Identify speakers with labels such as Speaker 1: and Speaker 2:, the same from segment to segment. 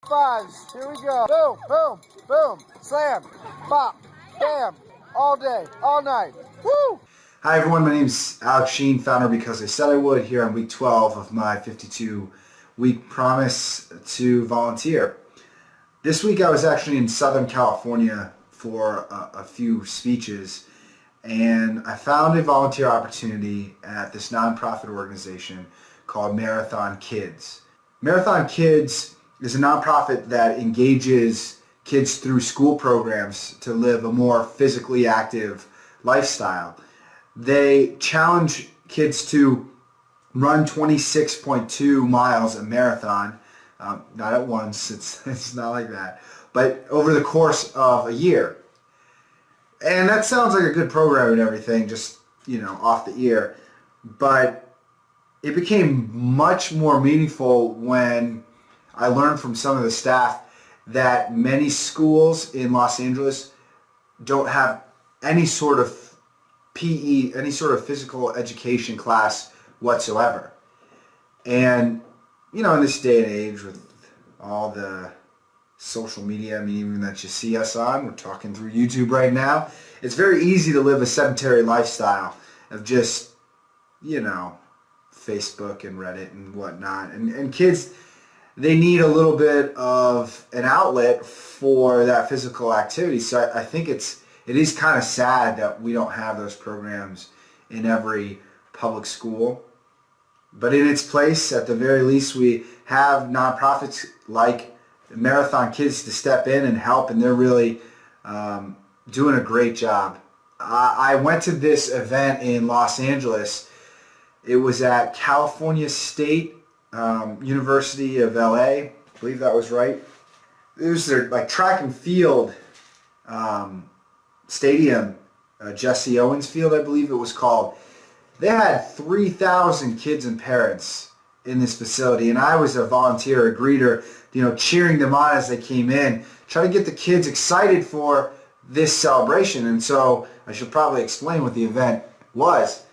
Speaker 1: fives. Here we go. Boom, boom, boom. Slam, bop, bam. All day, all night. Woo!
Speaker 2: Hi everyone, my name is Alex Sheen, founder Because I Said I Would, here on week 12 of my 52-week promise to volunteer. This week I was actually in Southern California for a few speeches, and I found a volunteer opportunity at this nonprofit organization called Marathon Kids. Marathon Kids is a nonprofit that engages kids through school programs to live a more physically active lifestyle. They challenge kids to run 26.2 miles a marathon, not at once, it's not like that, but over the course of a year. And that sounds like a good program and everything, just, off the ear, but it became much more meaningful when I learned from some of the staff that many schools in Los Angeles don't have any sort of PE, any sort of physical education class whatsoever. And, in this day and age with all the social media, even that you see us on, we're talking through YouTube right now, it's very easy to live a sedentary lifestyle of just, Facebook and Reddit and whatnot. And kids, they need a little bit of an outlet for that physical activity. So I think it is kind of sad that we don't have those programs in every public school. But in its place, at the very least, we have nonprofits like Marathon Kids to step in and help, and they're really doing a great job. I went to this event in Los Angeles. It was at California State University of LA. I believe that was right. It was their track and field stadium, Jesse Owens Field, I believe it was called. They had 3,000 kids and parents in this facility, and I was a volunteer, a greeter, cheering them on as they came in, trying to get the kids excited for this celebration. And so I should probably explain what the event was.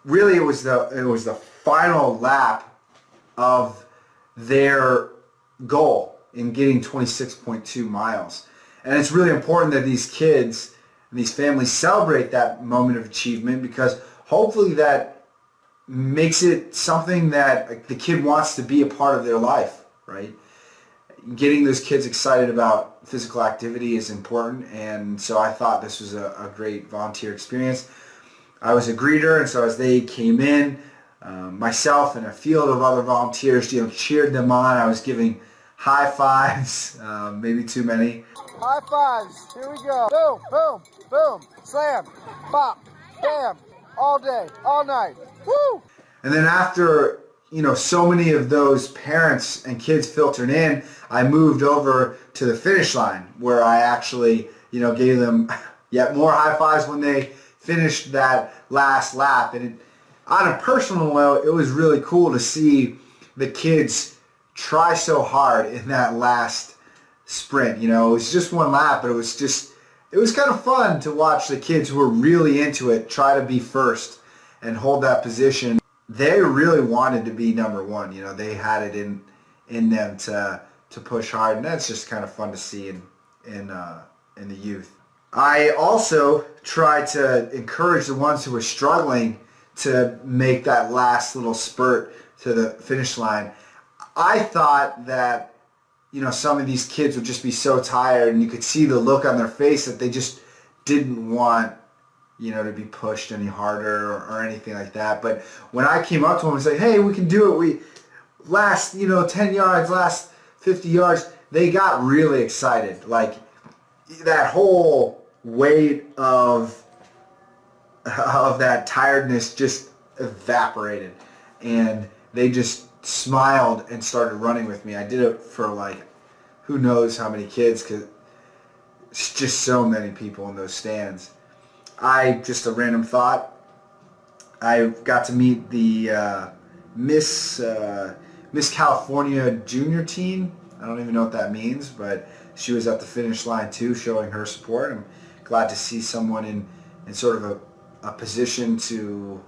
Speaker 2: Really, it was the final lap of their goal in getting 26.2 miles. And it's really important that these kids and these families celebrate that moment of achievement, because hopefully that makes it something that the kid wants to be a part of their life, right? Getting those kids excited about physical activity is important, and so I thought this was a great volunteer experience. I was a greeter, and so as they came in, myself and a field of other volunteers, cheered them on. I was giving high fives, maybe too many.
Speaker 1: High fives. Here we go. Boom, boom, boom. Slam, bop, bam. All day, all night. Woo!
Speaker 2: And then after, so many of those parents and kids filtered in, I moved over to the finish line where I actually, gave them yet more high fives when they finished that last lap. And on a personal note, it was really cool to see the kids try so hard in that last sprint. It was just one lap, but it was kind of fun to watch the kids who were really into it try to be first and hold that position. They really wanted to be number one. They had it in them to push hard, and that's just kind of fun to see in the youth. I also tried to encourage the ones who were struggling to make that last little spurt to the finish line. I thought that some of these kids would just be so tired, and you could see the look on their face that they just didn't want, to be pushed any harder or anything like that. But when I came up to them and said, hey, we can do it, we last, 10 yards, last 50 yards, they got really excited. Like, that whole weight of that tiredness just evaporated, and they just smiled and started running with me. I did it for who knows how many kids, because it's just so many people in those stands. Just a random thought, I got to meet the Miss California junior team. I don't even know what that means, but she was at the finish line too, showing her support. I'm glad to see someone in sort of a position to,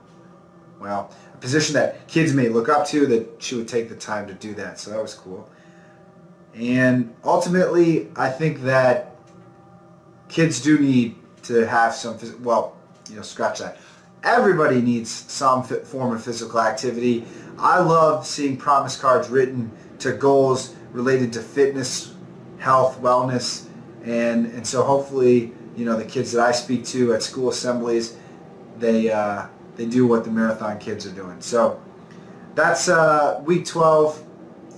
Speaker 2: well, a position that kids may look up to, that she would take the time to do that. So that was cool. And ultimately, I think that kids do need to have some, scratch that. Everybody needs some form of physical activity. I love seeing promise cards written to goals related to fitness, health, wellness, and so hopefully, the kids that I speak to at school assemblies, they do what the marathon kids are doing. So that's week 12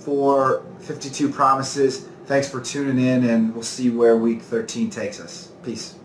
Speaker 2: for 52 promises. Thanks for tuning in, and we'll see where week 13 takes us. Peace.